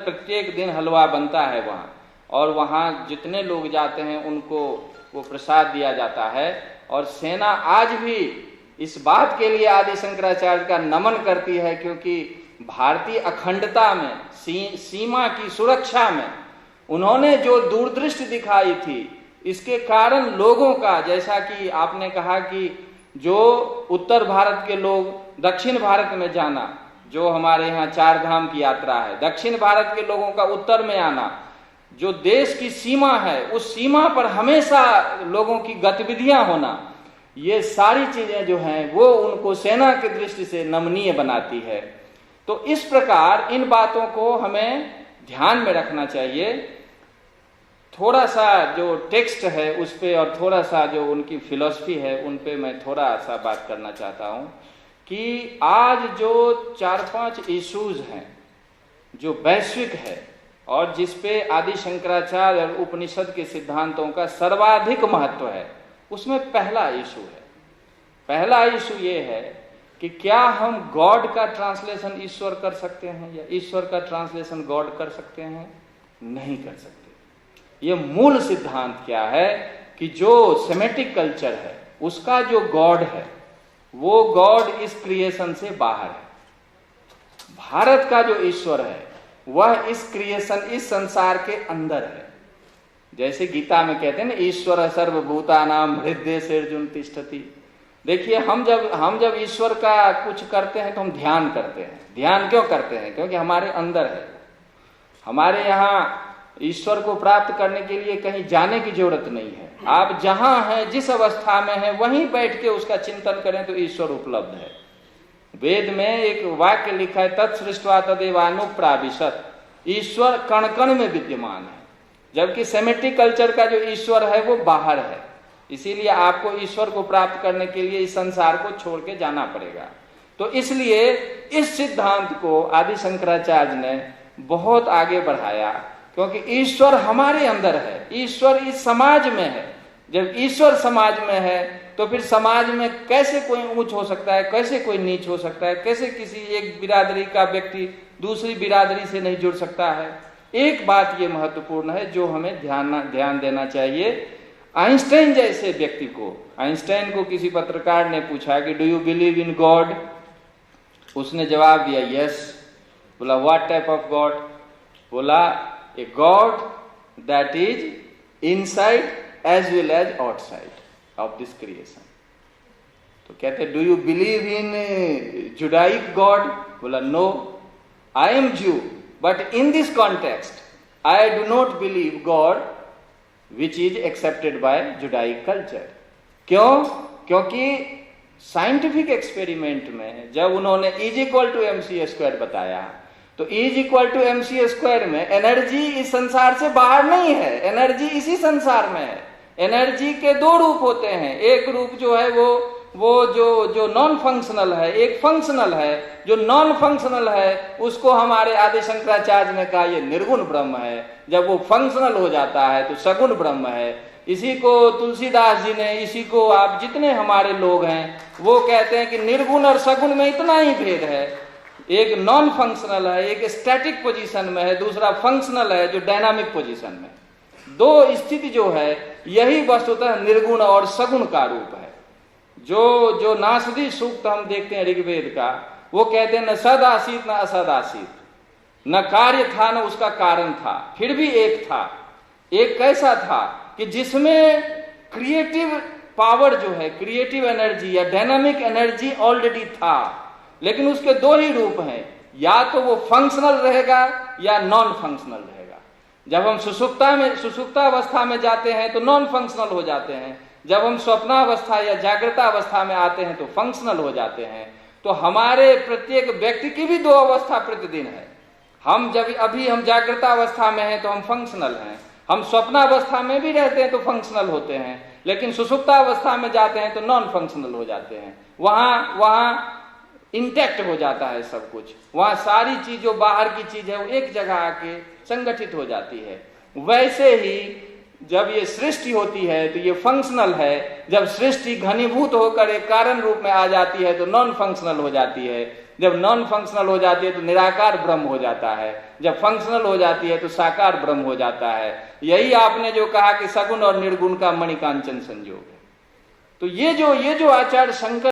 प्रत्येक दिन हलवा बनता है वहाँ, और वहाँ जितने लोग जाते हैं उनको वो प्रसाद दिया जाता है। और सेना आज भी इस बात के लिए आदि शंकराचार्य का नमन करती है, क्योंकि भारतीय अखंडता में, सीमा की सुरक्षा में उन्होंने जो दूरदृष्टि दिखाई थी, इसके कारण लोगों का, जैसा कि आपने कहा कि जो उत्तर भारत के लोग दक्षिण भारत में जाना, जो हमारे यहाँ 4 धाम की यात्रा है, दक्षिण भारत के लोगों का उत्तर में आना, जो देश की सीमा है उस सीमा पर हमेशा लोगों की गतिविधियां होना, ये सारी चीजें जो हैं वो उनको सेना की दृष्टि से नमनीय बनाती है। तो इस प्रकार इन बातों को हमें ध्यान में रखना चाहिए। थोड़ा सा जो टेक्स्ट है उस पे और थोड़ा सा जो उनकी फिलॉसफी है उन पे मैं थोड़ा सा बात करना चाहता हूं कि आज जो 4-5 इश्यूज हैं जो वैश्विक है और जिसपे आदि शंकराचार्य और उपनिषद के सिद्धांतों का सर्वाधिक महत्व है, उसमें पहला इशू ये है कि क्या हम गॉड का ट्रांसलेशन ईश्वर कर सकते हैं या ईश्वर का ट्रांसलेशन गॉड कर सकते हैं? नहीं कर सकते। ये मूल सिद्धांत क्या है कि जो सेमेटिक कल्चर है उसका जो गॉड है वो गॉड इस क्रिएशन से बाहर है। भारत का जो ईश्वर है वह इस क्रिएशन, इस संसार के अंदर है। जैसे गीता में कहते हैं ना, ईश्वर सर्वभूतानां हृदय सेर्जुन तिष्ठति। देखिए, हम जब ईश्वर का कुछ करते हैं तो हम ध्यान करते हैं। ध्यान क्यों करते हैं? क्योंकि हमारे अंदर है। हमारे यहाँ ईश्वर को प्राप्त करने के लिए कहीं जाने की जरूरत नहीं है। आप जहां हैं, जिस अवस्था में हैं, वहीं बैठ के उसका चिंतन करें तो ईश्वर उपलब्ध है। वेद में एक वाक्य लिखा है, तत्सृष्ट्वा तदेवानुप्राविशत्। ईश्वर कण कण में विद्यमान है, जबकि सेमेटिक कल्चर का जो ईश्वर है वो बाहर है। इसीलिए आपको ईश्वर को प्राप्त करने के लिए इस संसार को छोड़ के जाना पड़ेगा। तो इसलिए इस सिद्धांत को आदि शंकराचार्य ने बहुत आगे बढ़ाया, क्योंकि ईश्वर हमारे अंदर है, ईश्वर इस समाज में है। जब ईश्वर समाज में है तो फिर समाज में कैसे कोई ऊंच हो सकता है, कैसे कोई नीच हो सकता है, कैसे किसी एक बिरादरी का व्यक्ति दूसरी बिरादरी से नहीं जुड़ सकता है। एक बात ये महत्वपूर्ण है जो हमें ध्यान देना चाहिए। आइंस्टाइन जैसे व्यक्ति को, आइंस्टाइन को किसी पत्रकार ने पूछा कि do you believe in God? उसने जवाब दिया यस। बोला व्हाट टाइप ऑफ गॉड? बोला a God that is inside as well as outside of this creation. तो कहते do you believe in Judaic God? बोला no, I am Jew, but in this context I do not believe God which is accepted by Judaic culture. क्यों? क्योंकि scientific experiment में जब उन्होंने E=mc² बताया तो E=mc² में एनर्जी इस संसार से बाहर नहीं है, एनर्जी इसी संसार में है। एनर्जी के 2 रूप होते हैं। एक रूप जो है वो जो नॉन फंक्शनल है, एक फंक्शनल है। जो नॉन फंक्शनल है उसको हमारे आदि शंकराचार्य ने कहा ये निर्गुण ब्रह्म है। जब वो फंक्शनल हो जाता है तो सगुण ब्रह्म है। इसी को तुलसीदास जी ने, इसी को आप जितने हमारे लोग हैं वो कहते हैं कि निर्गुण और सगुण में इतना ही भेद है। एक नॉन फंक्शनल है, एक स्टैटिक पोजीशन में है, दूसरा फंक्शनल है जो डायनामिक पोजीशन में। 2 स्थिति जो है यही वस्तुतः निर्गुण और सगुण का रूप है। जो नासदी सूक्त हम देखते हैं ऋग्वेद का, वो कहते हैं न सद आसीत न असद आसीत, न कार्य था न उसका कारण था, फिर भी एक था। एक कैसा था कि जिसमें क्रिएटिव पावर जो है, क्रिएटिव एनर्जी या डायनामिक एनर्जी ऑलरेडी था, लेकिन उसके 2 ही रूप हैं, या तो वो फंक्शनल रहेगा या नॉन फंक्शनल रहेगा। जब हम सुषुप्तावस्था में जाते हैं तो नॉन फंक्शनल हो जाते हैं, जब हम स्वप्नावस्था या जागृतावस्था में आते हैं तो फंक्शनल हो जाते हैं। तो हमारे प्रत्येक व्यक्ति की भी 2 अवस्था प्रतिदिन है। हम जागृतावस्था में हैं तो हम फंक्शनल हैं, हम स्वप्नावस्था में भी रहते हैं तो फंक्शनल होते हैं, लेकिन सुषुप्तावस्था में जाते हैं तो नॉन फंक्शनल हो जाते हैं। वहां इंटैक्ट हो जाता है सब कुछ, वहां सारी चीज जो बाहर की चीज है वो एक जगह आके संगठित हो जाती है। वैसे ही जब ये सृष्टि होती है तो ये फंक्शनल है, जब सृष्टि घनीभूत होकर एक कारण रूप में आ जाती है तो नॉन फंक्शनल हो जाती है। जब नॉन फंक्शनल हो जाती है तो निराकार ब्रह्म हो जाता है, जब फंक्शनल हो जाती है तो साकार ब्रह्म हो जाता है। यही आपने जो कहा कि सगुण और निर्गुण का मणिकांचन संयोग है। तो ये जो आचार्य शंकर